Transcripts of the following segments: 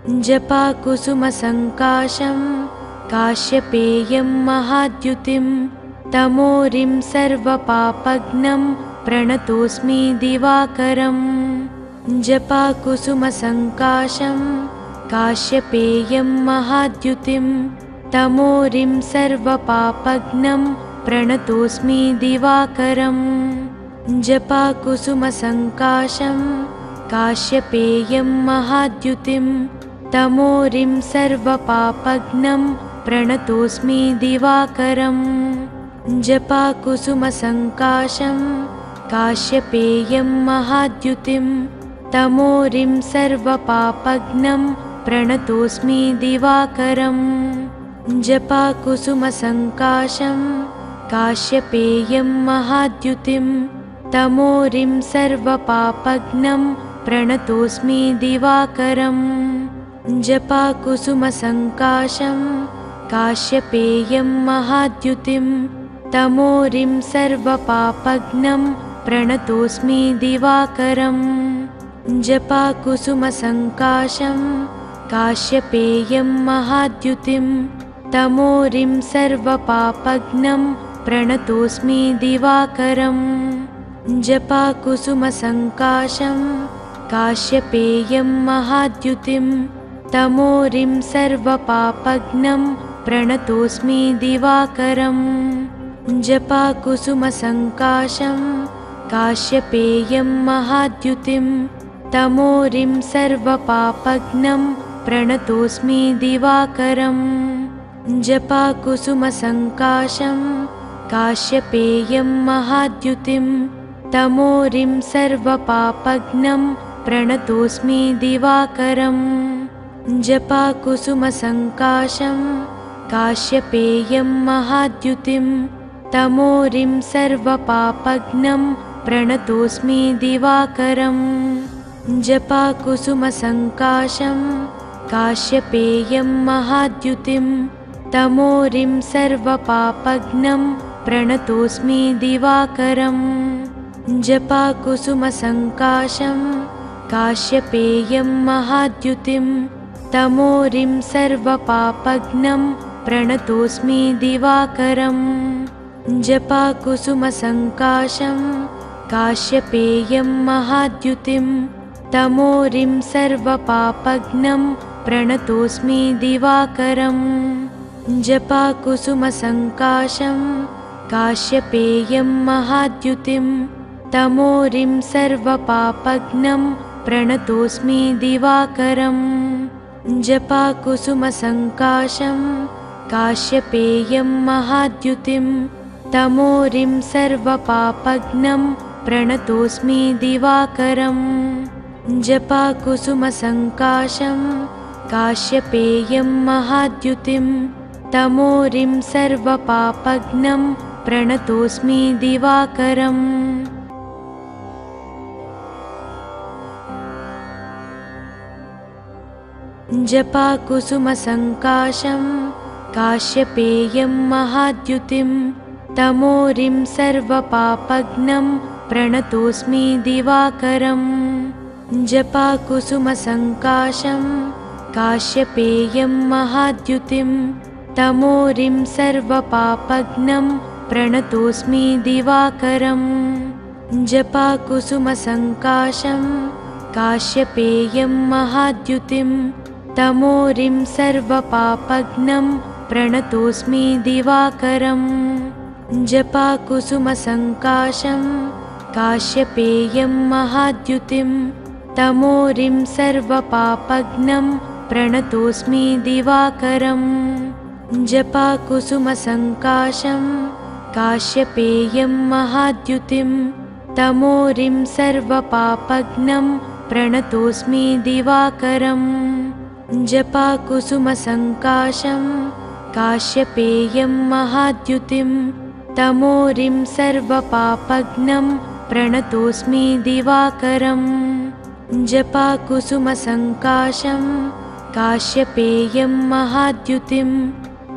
जपाकुसुमसङ्काशं काश्यपेयं महाद्युतिं तमोरिं सर्वपापघ्नं प्रणतोऽस्मि दिवाकरम् जपाकुसुमसङ्काशं काश्यपेयं महाद्युतिं तमोरिं सर्वपापघ्नं प्रणतोऽस्मि दिवाकरम् जपाकुसुमसङ्काशं काश्यपेयं महाद्युतिं तमोरिं सर्वपापघ्नं प्रणतोऽस्मि दिवाकरम् जपाकुसुमसङ्काशं काश्यपेयं महाद्युतिं तमोरिं सर्वपापघ्नं प्रणतोऽस्मि दिवाकरम् जपाकुसुमसङ्काशं काश्यपेयं महाद्युतिं तमोरिं सर्वपापघ्नं प्रणतोऽस्मि दिवाकरम् जपाकुसुमसङ्काशं काश्यपेयं महाद्युतिं तमोरिं सर्वपापघ्नं प्रणतोऽस्मि दिवाकरम् जपाकुसुमसङ्काशं काश्यपेयं महाद्युतिं तमोरिं सर्वपापघ्नं प्रणतोऽस्मि दिवाकरम् जपाकुसुमसङ्काशं काश्यपेयं महाद्युतिं तमोरिं सर्वपापघ्नं प्रणतोऽस्मि दिवाकरम् जपाकुसुमसङ्काशं काश्यपेयं महाद्युतिं तमोरिं सर्वपापघ्नं प्रणतोऽस्मि दिवाकरम् जपाकुसुमसङ्काशं काश्यपेयं महाद्युतिं तमोरिं सर्वपापघ्नं प्रणतोऽस्मि दिवाकरम् जपाकुसुमसङ्काशं काश्यपेयं महाद्युतिं तमोरिं सर्वपापघ्नं प्रणतोऽस्मि दिवाकरम् जपाकुसुमसङ्काशं काश्यपेयं महाद्युतिं तमोरिं सर्वपापघ्नं प्रणतोऽस्मि दिवाकरम् जपाकुसुमसङ्काशं काश्यपेयं महाद्युतिं तमोरिं सर्वपापघ्नं प्रणतोऽस्मि दिवाकरम् जपाकुसुमसङ्काशं काश्यपेयं महाद्युतिं तमोरिं सर्वपापघ्नं प्रणतोऽस्मि दिवाकरम् जपाकुसुमसङ्काशं काश्यपेयं महाद्युतिं तमोरिं सर्वपापघ्नं प्रणतोऽस्मि दिवाकरम् जपाकुसुमसङ्काशं काश्यपेयं महाद्युतिं तमोरिं सर्वपापघ्नं प्रणतोऽस्मि दिवाकरम् जपाकुसुमसङ्काशं काश्यपेयं महाद्युतिं तमोरिं सर्वपापघ्नं प्रणतोऽस्मि दिवाकरम् जपाकुसुमसङ्काशं काश्यपेयं महाद्युतिं तमोरिं सर्वपापघ्नं प्रणतोऽस्मि दिवाकरम् जपाकुसुमसङ्काशं काश्यपेयं महाद्युतिं तमोरिं सर्वपापघ्नं प्रणतोऽस्मि दिवाकरम् जपाकुसुमसङ्काशं काश्यपेयं महाद्युतिं तमोरिं सर्वपापघ्नं प्रणतोऽस्मि दिवाकरम् जपाकुसुमसङ्काशं काश्यपेयं महाद्युतिं तमोरिं सर्वपापघ्नं प्रणतोऽस्मि दिवाकरम् जपाकुसुमसङ्काशं काश्यपेयं महाद्युतिं तमोरिं सर्वपापघ्नं प्रणतोऽस्मि दिवाकरम् जपाकुसुमसङ्काशं काश्यपेयं महाद्युतिं तमोरिं सर्वपापघ्नं प्रणतोऽस्मि दिवाकरम् जपाकुसुमसङ्काशं काश्यपेयं महाद्युतिं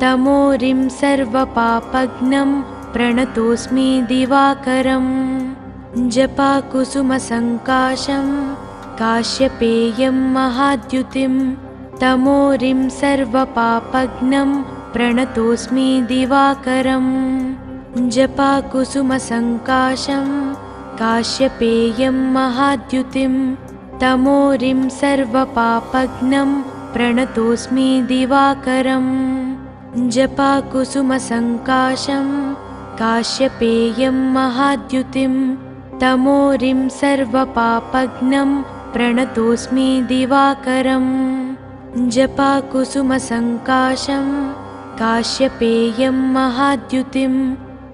तमोरिं सर्वपापघ्नं प्रणतोऽस्मि दिवाकरम् जपाकुसुमसङ्काशं काश्यपेयं महाद्युतिं तमोरिं सर्वपापघ्नं प्रणतोऽस्मि दिवाकरम्। जपाकुसुमसङ्काशं काश्यपेयं महाद्युतिं तमोरिं सर्वपापघ्नं प्रणतोऽस्मि दिवाकरम्। जपाकुसुमसङ्काशं काश्यपेयं महाद्युतिं तमोरिं सर्वपापघ्नं प्रणतोऽस्मि दिवाकरम्। जपाकुसुमसङ्काशं काश्यपेयं महाद्युतिं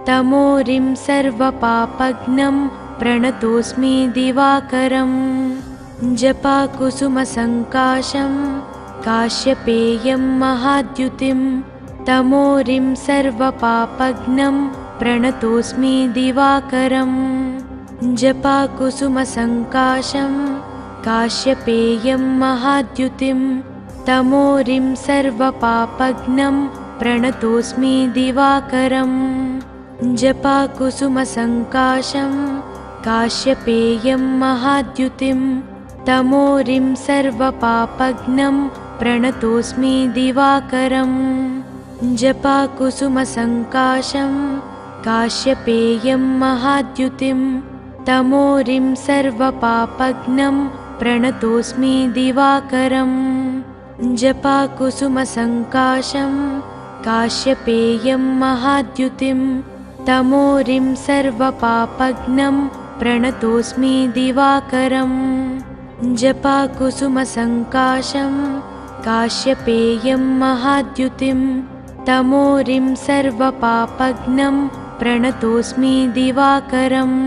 तमोरिं सर्वपापघ्नं प्रणतोऽस्मि दिवाकरम्। जपाकुसुमसङ्काशं काश्यपेयं महाद्युतिं तमोरिं सर्वपापघ्नं प्रणतोऽस्मि दिवाकरम्। जपाकुसुमसङ्काशं काश्यपेयं महाद्युतिं तमोरिं सर्वपापघ्नं प्रणतोऽस्मि दिवाकरम्। जपाकुसुमसङ्काशं काश्यपेयं महाद्युतिं तमोरिं सर्वपापघ्नं प्रणतोऽस्मि दिवाकरम्। जपाकुसुमसङ्काशं काश्यपेयं महाद्युतिं तमोरिं सर्वपापघ्नं प्रणतोऽस्मि दिवाकरम्। जपाकुसुमसङ्काशं काश्यपेयं महाद्युतिं तमोरिं सर्वपापघ्नं प्रणतोऽस्मि दिवाकरम्। जपाकुसुमसङ्काशं काश्यपेयं महाद्युतिं तमोरिं सर्वपापघ्नं प्रणतोऽस्मि दिवाकरम्।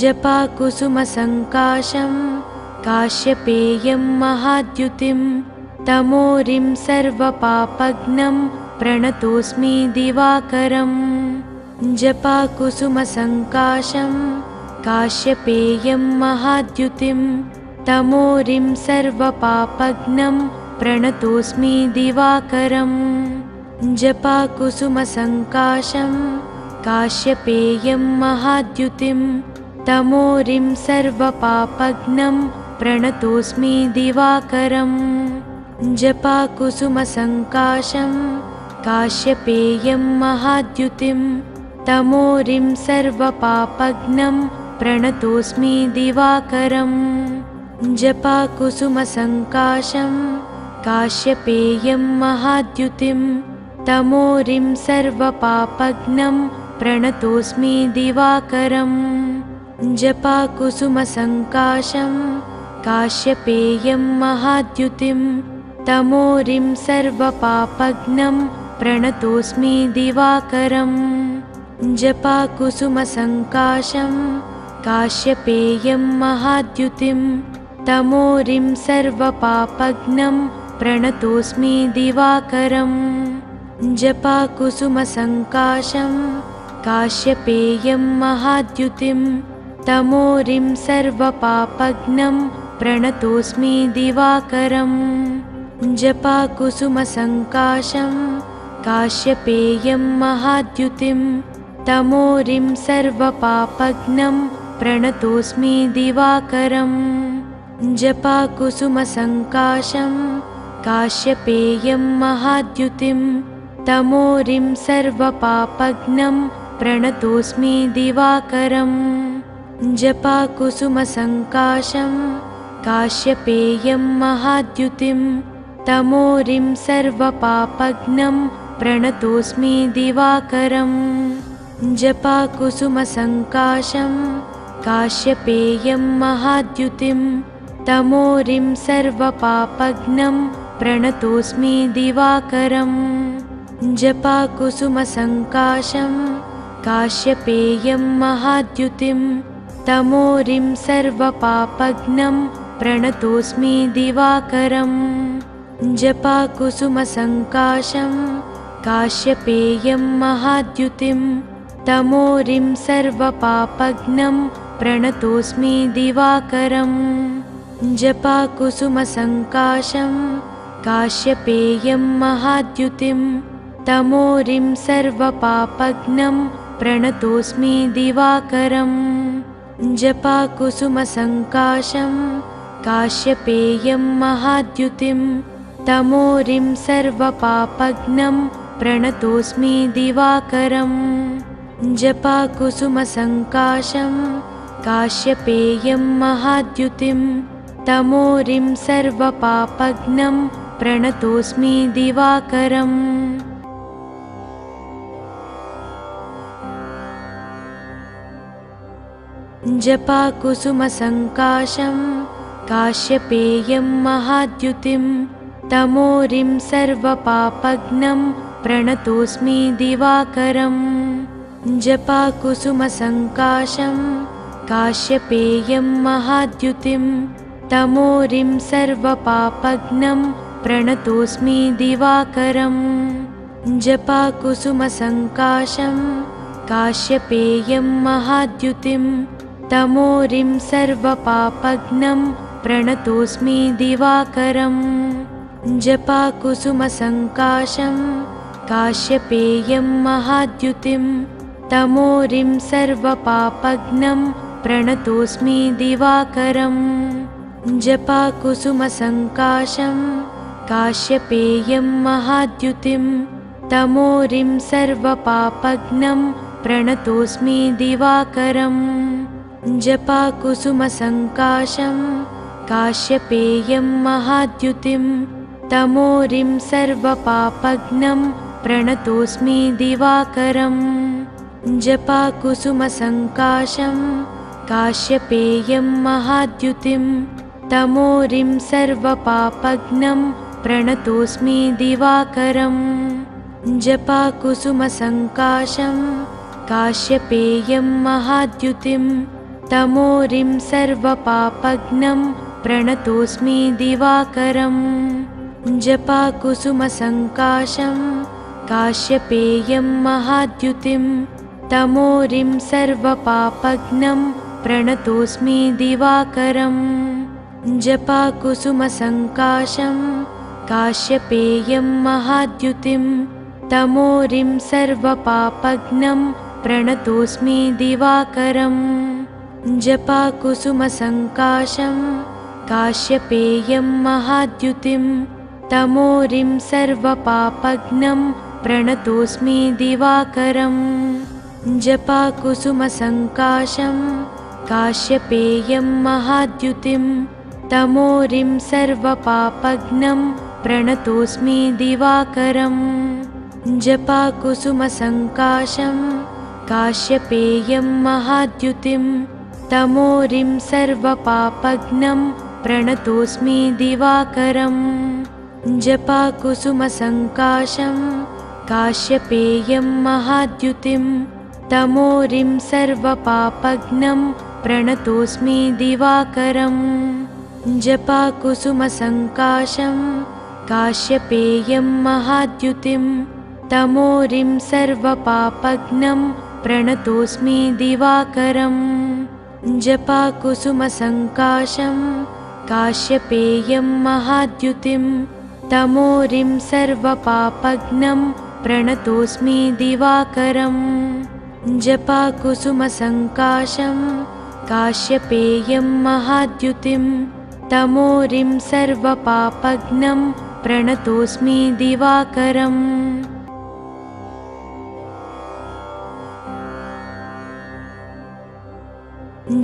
जपाकुसुमसङ्काशं काश्यपेयं महाद्युतिं तमोरिं सर्वपापघ्नं प्रणतोऽस्मि दिवाकरम्। जपाकुसुमसङ्काशं काश्यपेयं महाद्युतिं तमोरिं सर्वपापघ्नं प्रणतोऽस्मि दिवाकरम्। जपाकुसुमसङ्काशं काश्यपेयं महाद्युतिं तमोरिं सर्वपापघ्नं प्रणतोऽस्मि दिवाकरम्। जपाकुसुमसङ्काशं काश्यपेयं महाद्युतिं तमोरिं सर्वपापघ्नं प्रणतोऽस्मि दिवाकरम्। जपाकुसुमसङ्काशं काश्यपेयं महाद्युतिं तमोरिं सर्वपापघ्नं प्रणतोऽस्मि दिवाकरम्। जपाकुसुमसङ्काशं काश्यपेयं महाद्युतिं तमोरिं सर्वपापघ्नं प्रणतोऽस्मि दिवाकरम्। जपाकुसुमसङ्काशं काश्यपेयं महाद्युतिं तमोरिं सर्वपापघ्नं प्रणतोऽस्मि दिवाकरम्। जपाकुसुमसङ्काशं काश्यपेयं महाद्युतिं तमोरिं सर्वपापघ्नं प्रणतोऽस्मि दिवाकरम्। जपाकुसुमसङ्काशं काश्यपेयं महाद्युतिं तमोरिं सर्वपापघ्नं प्रणतोऽस्मि दिवाकरम्। जपाकुसुमसङ्काशं काश्यपेयं महाद्युतिं तमोरिं सर्वपापघ्नं प्रणतोऽस्मि दिवाकरम्। जपाकुसुमसङ्काशं काश्यपेयं महाद्युतिं तमोरिं सर्वपापघ्नं प्रणतोऽस्मि दिवाकरम्। जपाकुसुमसङ्काशं काश्यपेयं महाद्युतिं तमोरिं सर्वपापघ्नं प्रणतोऽस्मि दिवाकरम्। जपाकुसुमसङ्काशं काश्यपेयं महाद्युतिं तमोरिं सर्वपापघ्नं प्रणतोऽस्मि दिवाकरम्। जपाकुसुमसङ्काशं काश्यपेयं महाद्युतिं तमोरिं सर्वपापघ्नं प्रणतोऽस्मि दिवाकरम्। जपाकुसुमसङ्काशं काश्यपेयं महाद्युतिं तमोरिं सर्वपापघ्नं प्रणतोऽस्मि दिवाकरम्। जपाकुसुमसङ्काशं काश्यपेयं महाद्युतिं तमोरिं सर्वपापघ्नं प्रणतोऽस्मि दिवाकरम् जपाकुसुमसङ्काशं काश्यपेयं महाद्युतिं तमोरिं सर्वपापघ्नं प्रणतोऽस्मि दिवाकरम् जपाकुसुमसङ्काशं काश्यपेयं महाद्युतिं तमोरिं सर्वपापघ्नं प्रणतोऽस्मि दिवाकरम् जपाकुसुमसङ्काशं काश्यपेयं महाद्युतिं तमोरिं सर्वपापघ्नं प्रणतोऽस्मि दिवाकरम् जपाकुसुमसङ्काशं काश्यपेयं महाद्युतिं तमोरिं सर्वपापघ्नं प्रणतोऽस्मि दिवाकरम् जपाकुसुमसङ्काशं काश्यपेयं महाद्युतिं तमोरिं सर्वपापघ्नं प्रणतोऽस्मि दिवाकरम् जपाकुसुमसङ्काशं काश्यपेयं महाद्युतिं तमोरिं सर्वपापघ्नं प्रणतोऽस्मि दिवाकरम् जपाकुसुमसङ्काशं काश्यपेयं महाद्युतिं तमोरिं सर्वपापघ्नं प्रणतोऽस्मि दिवाकरम् जपाकुसुमसङ्काशं काश्यपेयं महाद्युतिं तमोरिं सर्वपापघ्नं प्रणतोऽस्मि दिवाकरम् जपाकुसुमसङ्काशं काश्यपेयं महाद्युतिं तमोरिं सर्वपापघ्नं प्रणतोऽस्मि दिवाकरम् जपाकुसुमसङ्काशं काश्यपेयं महाद्युतिं तमोरिं सर्वपापघ्नं प्रणतोऽस्मि दिवाकरम् जपाकुसुमसङ्काशं काश्यपेयं महाद्युतिं तमोरिं सर्वपापघ्नं प्रणतोऽस्मि दिवाकरम् जपाकुसुमसङ्काशं काश्यपेयं महाद्युतिं तमोरिं सर्वपापघ्नं प्रणतोऽस्मि दिवाकरम् जपाकुसुमसङ्काशं काश्यपेयं महाद्युतिं तमोरिं सर्वपापघ्नं प्रणतोऽस्मि दिवाकरम् जपाकुसुमसङ्काशं काश्यपेयं महाद्युतिं तमोरिं सर्वपापघ्नं प्रणतोऽस्मि दिवाकरम् जपाकुसुमसङ्काशं काश्यपेयं महाद्युतिं तमोरिं सर्वपापघ्नं प्रणतोऽस्मि दिवाकरम् जपाकुसुमसङ्काशं काश्यपेयं महाद्युतिं तमोरिं सर्वपापघ्नं प्रणतोऽस्मि दिवाकरम् जपाकुसुमसङ्काशं काश्यपेयं महाद्युतिं तमोरिं सर्वपापघ्नं प्रणतोऽस्मि दिवाकरम् जपाकुसुमसङ्काशं काश्यपेयं महाद्युतिं तमोरिं सर्वपापघ्नं प्रणतोऽस्मि दिवाकरम्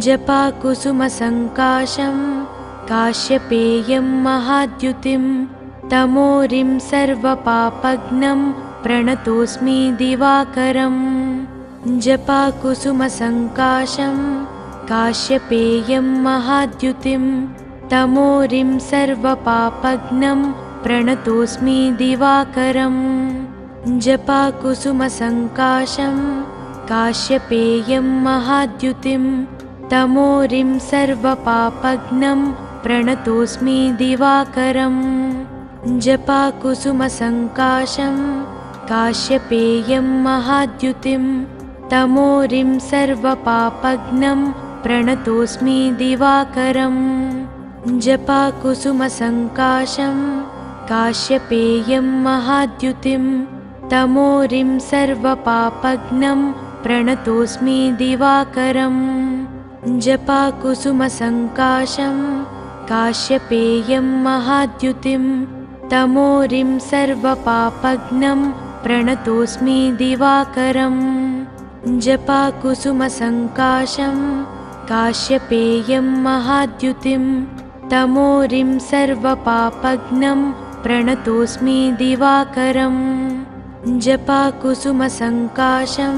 जपाकुसुमसङ्काशं काश्यपेयं महाद्युतिं तमोरिं सर्वपापघ्नं प्रणतोऽस्मि दिवाकरम् जपाकुसुमसङ्काशं काश्यपेयं महाद्युतिं तमोरिं सर्वपापघ्नं प्रणतोऽस्मि दिवाकरम् जपाकुसुमसङ्काशं काश्यपेयं महाद्युतिं तमोरिं सर्वपापघ्नं प्रणतोऽस्मि दिवाकरम् जपाकुसुमसङ्काशं काश्यपेयं महाद्युतिं तमोरिं सर्वपापघ्नं प्रणतोऽस्मि दिवाकरम् जपाकुसुमसङ्काशं काश्यपेयं महाद्युतिं तमोरिं सर्वपापघ्नं प्रणतोऽस्मि दिवाकरम् जपाकुसुमसङ्काशं काश्यपेयं महाद्युतिं तमोरिं सर्वपापघ्नं प्रणतोऽस्मि दिवाकरम् जपाकुसुमसङ्काशं काश्यपेयं महाद्युतिं तमोरिं सर्वपापघ्नं प्रणतोऽस्मि दिवाकरम् जपाकुसुमसङ्काशं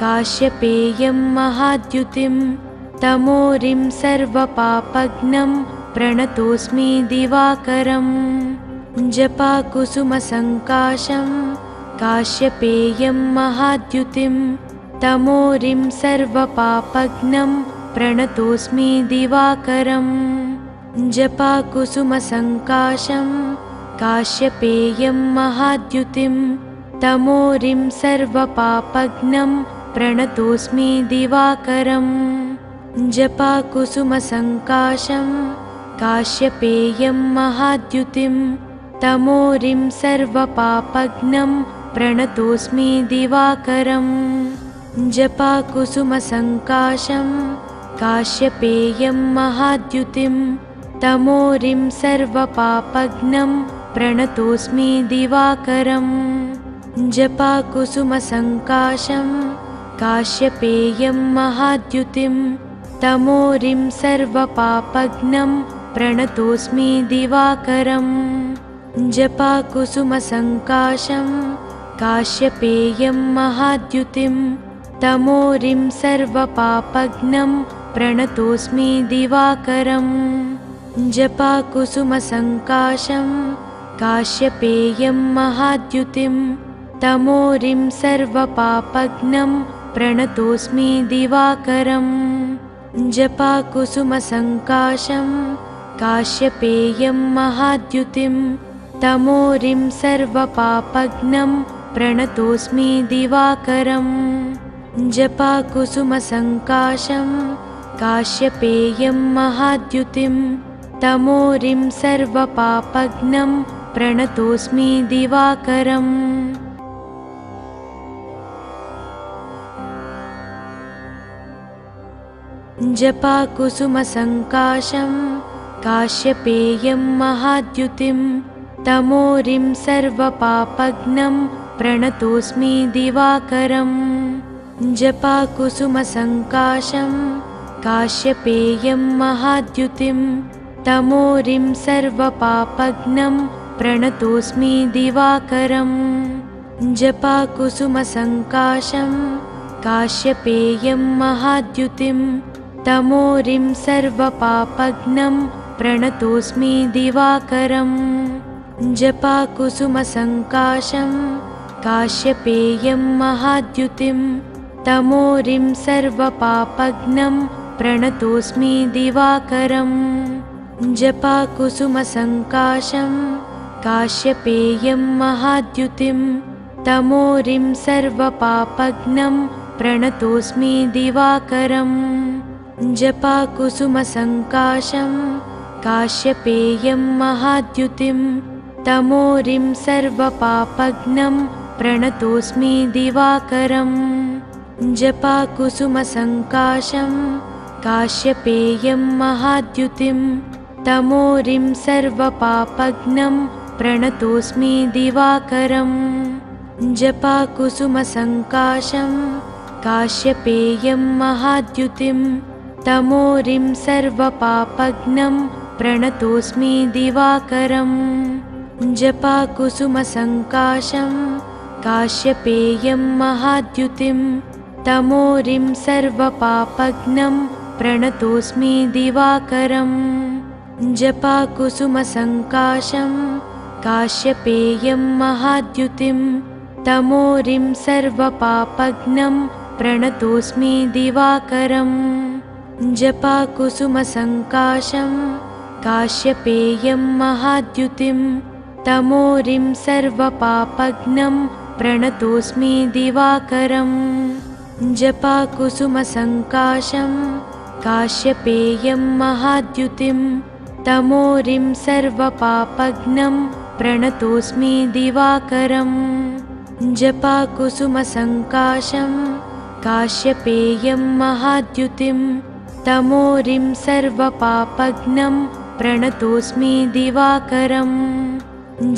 काश्यपेयं महाद्युतिं तमोरिं सर्वपापघ्नं प्रणतोऽस्मि दिवाकरम् जपाकुसुमसङ्काशं काश्यपेयं महाद्युतिं तमोरिं सर्वपापघ्नं प्रणतोऽस्मि दिवाकरम् जपाकुसुमसङ्काशं काश्यपेयं महाद्युतिं तमोरिं सर्वपापघ्नं प्रणतोऽस्मि दिवाकरम् जपाकुसुमसङ्काशं काश्यपेयं महाद्युतिं तमोरिं सर्वपापघ्नं प्रणतोऽस्मि दिवाकरम् जपाकुसुमसङ्काशं काश्यपेयं महाद्युतिं तमोरिं सर्वपापघ्नं प्रणतोऽस्मि दिवाकरम् जपाकुसुमसङ्काशं काश्यपेयं महाद्युतिं तमोरिं सर्वपापघ्नं प्रणतोऽस्मि दिवाकरम् जपाकुसुमसङ्काशं काश्यपेयं महाद्युतिं तमोरिं सर्वपापघ्नं प्रणतोऽस्मि दिवाकरम् जपाकुसुमसङ्काशं काश्यपेयं महाद्युतिं तमोरिं सर्वपापघ्नं प्रणतोऽस्मि दिवाकरम् जपाकुसुमसङ्काशं काश्यपेयं महाद्युतिं तमोरिं सर्वपापघ्नं प्रणतोऽस्मि दिवाकरम् जपाकुसुमसङ्काशं काश्यपेयं महाद्युतिं तमोरिं सर्वपापघ्नं प्रणतोऽस्मि दिवाकरम् जपाकुसुमसङ्काशं काश्यपेयं महाद्युतिं तमोरिं सर्वपापघ्नं प्रणतोऽस्मि दिवाकरम् जपाकुसुमसङ्काशं काश्यपेयं महाद्युतिं तमोरिं सर्वपापघ्नं प्रणतोऽस्मि दिवाकरम् जपाकुसुमसङ्काशं काश्यपेयं महाद्युतिं तमोरिं सर्वपापघ्नं प्रणतोऽस्मि दिवाकरम् जपाकुसुमसङ्काशं काश्यपेयं महाद्युतिं तमोरिं सर्वपापघ्नं प्रणतोऽस्मि दिवाकरम् जपाकुसुमसङ्काशं काश्यपेयं महाद्युतिं तमोरिं सर्वपापघ्नं प्रणतोऽस्मि दिवाकरम् जपाकुसुमसङ्काशं काश्यपेयं महाद्युतिं तमोरिं सर्वपापघ्नं प्रणतोऽस्मि दिवाकरम् जपाकुसुमसङ्काशं काश्यपेयं महाद्युतिं तमोरिं सर्वपापघ्नं प्रणतोऽस्मि दिवाकरम् जपाकुसुमसङ्काशं काश्यपेयं महाद्युतिं तमोरिं सर्वपापघ्नं प्रणतोऽस्मि दिवाकरम् जपाकुसुमसङ्काशं काश्यपेयं महाद्युतिं तमोरिं सर्वपापघ्नं प्रणतोऽस्मि दिवाकरम् जपाकुसुमसङ्काशं काश्यपेयं महाद्युतिं तमोरिं सर्वपापघ्नं प्रणतोऽस्मि दिवाकरम् जपाकुसुमसङ्काशं काश्यपेयं महाद्युतिं तमोरिं सर्वपापघ्नं प्रणतोऽस्मि दिवाकरम् जपाकुसुमसङ्काशं काश्यपेयं महाद्युतिं तमोरिं सर्वपापघ्नं प्रणतोऽस्मि दिवाकरम् जपाकुसुमसङ्काशं काश्यपेयं महाद्युतिं तमोरिं सर्वपापघ्नं प्रणतोऽस्मि दिवाकरम्।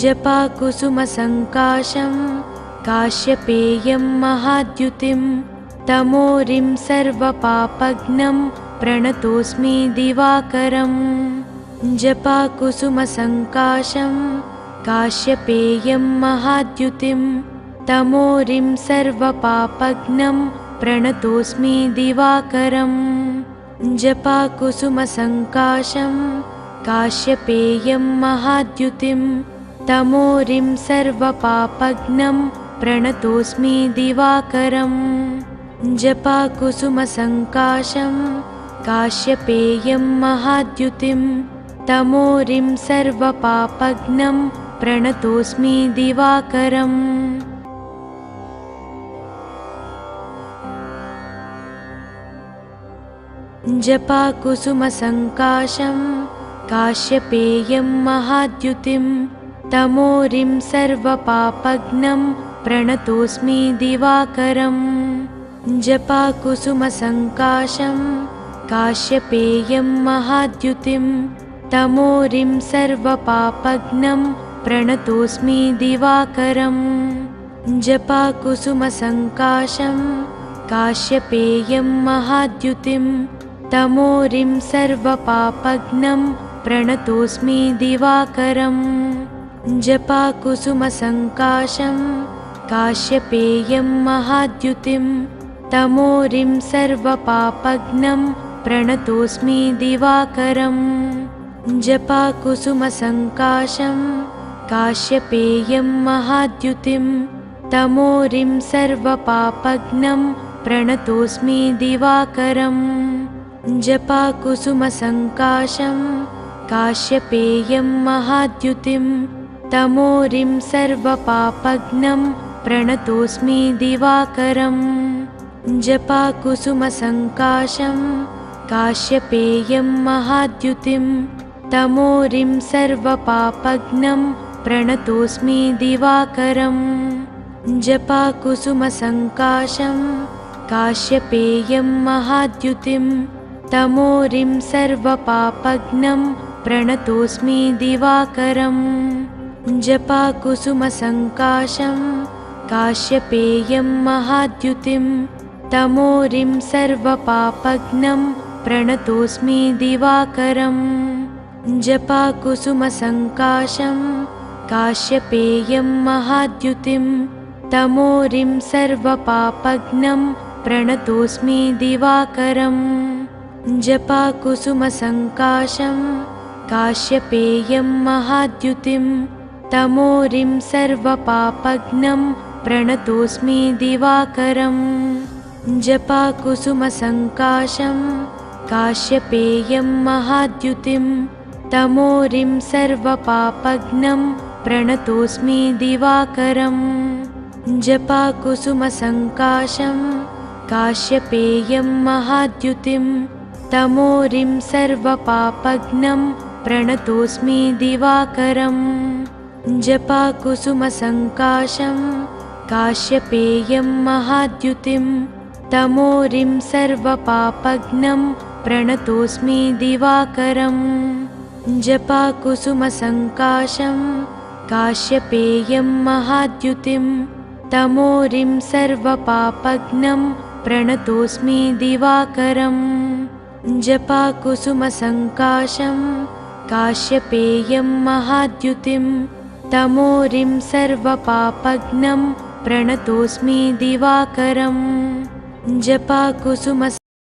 जपाकुसुमसङ्काशं काश्यपेयं महाद्युतिं तमोरिं सर्वपापघ्नं प्रणतोऽस्मि दिवाकरम्। जपाकुसुमसङ्काशं काश्यपेयं महाद्युतिं तमोरिं सर्वपापघ्नं प्रणतोऽस्मि दिवाकरम्। जपाकुसुमसङ्काशं काश्यपेयं महाद्युतिं तमोरिं सर्वपापघ्नं प्रणतोऽस्मि दिवाकरम्। जपाकुसुमसङ्काशं काश्यपेयं महाद्युतिं तमोरिं सर्वपापघ्नं प्रणतोऽस्मि दिवाकरम्। जपाकुसुमसङ्काशं काश्यपेयं महाद्युतिं तमोरिं सर्वपापघ्नं प्रणतोऽस्मि दिवाकरम्। जपाकुसुमसङ्काशं काश्यपेयं महाद्युतिं तमोरिं सर्वपापघ्नं प्रणतोऽस्मि दिवाकरम्। जपाकुसुमसङ्काशं काश्यपेयं महाद्युतिं तमोरिं सर्वपापघ्नं प्रणतोऽस्मि दिवाकरम्। जपाकुसुमसङ्काशं काश्यपेयं महाद्युतिं तमोरिं सर्वपापघ्नं प्रणतोऽस्मि दिवाकरम्। जपाकुसुमसङ्काशं काश्यपेयं महाद्युतिं तमोरिं सर्वपापघ्नं प्रणतोऽस्मि दिवाकरम्। जपाकुसुमसङ्काशं काश्यपेयं महाद्युतिं तमोरिं सर्वपापघ्नं प्रणतोऽस्मि दिवाकरम्। जपाकुसुमसङ्काशं काश्यपेयं महाद्युतिं तमोरिं सर्वपापघ्नं प्रणतोऽस्मि दिवाकरम्। जपाकुसुमसङ्काशं काश्यपेयं महाद्युतिं तमोरिं सर्वपापघ्नं प्रणतोऽस्मि दिवाकरम्। जपाकुसुमसङ्काशं काश्यपेयं महाद्युतिं तमोरिं सर्वपापघ्नं प्रणतोऽस्मि दिवाकरम्। जपाकुसुमसङ्काशं काश्यपेयं महाद्युतिं तमोरिं सर्वपापघ्नं प्रणतोऽस्मि दिवाकरम्। जपाकुसुमसङ्काशं काश्यपेयं महाद्युतिं तमोरिं सर्वपापघ्नं प्रणतोऽस्मि दिवाकरम्। जपाकुसुमसङ्काशं काश्यपेयं महाद्युतिं तमोरिं सर्वपापघ्नं प्रणतोऽस्मि दिवाकरम्। जपाकुसुमसङ्काशं काश्यपेयं महाद्युतिं तमोरिं सर्वपापघ्नं प्रणतोऽस्मि दिवाकरम्। जपाकुसुमसङ्काशं काश्यपेयं महाद्युतिं तमोरिं सर्वपापघ्नं प्रणतोऽस्मि दिवाकरम्। जपाकुसुमसङ्काशं काश्यपेयं महाद्युतिं तमोरिं सर्वपापघ्नं प्रणतोऽस्मि दिवाकरम्। जपाकुसुमसङ्काशं काश्यपेयं महाद्युतिं तमोरिं सर्वपापघ्नं प्रणतोऽस्मि दिवाकरम्। जपाकुसुमसङ्काशं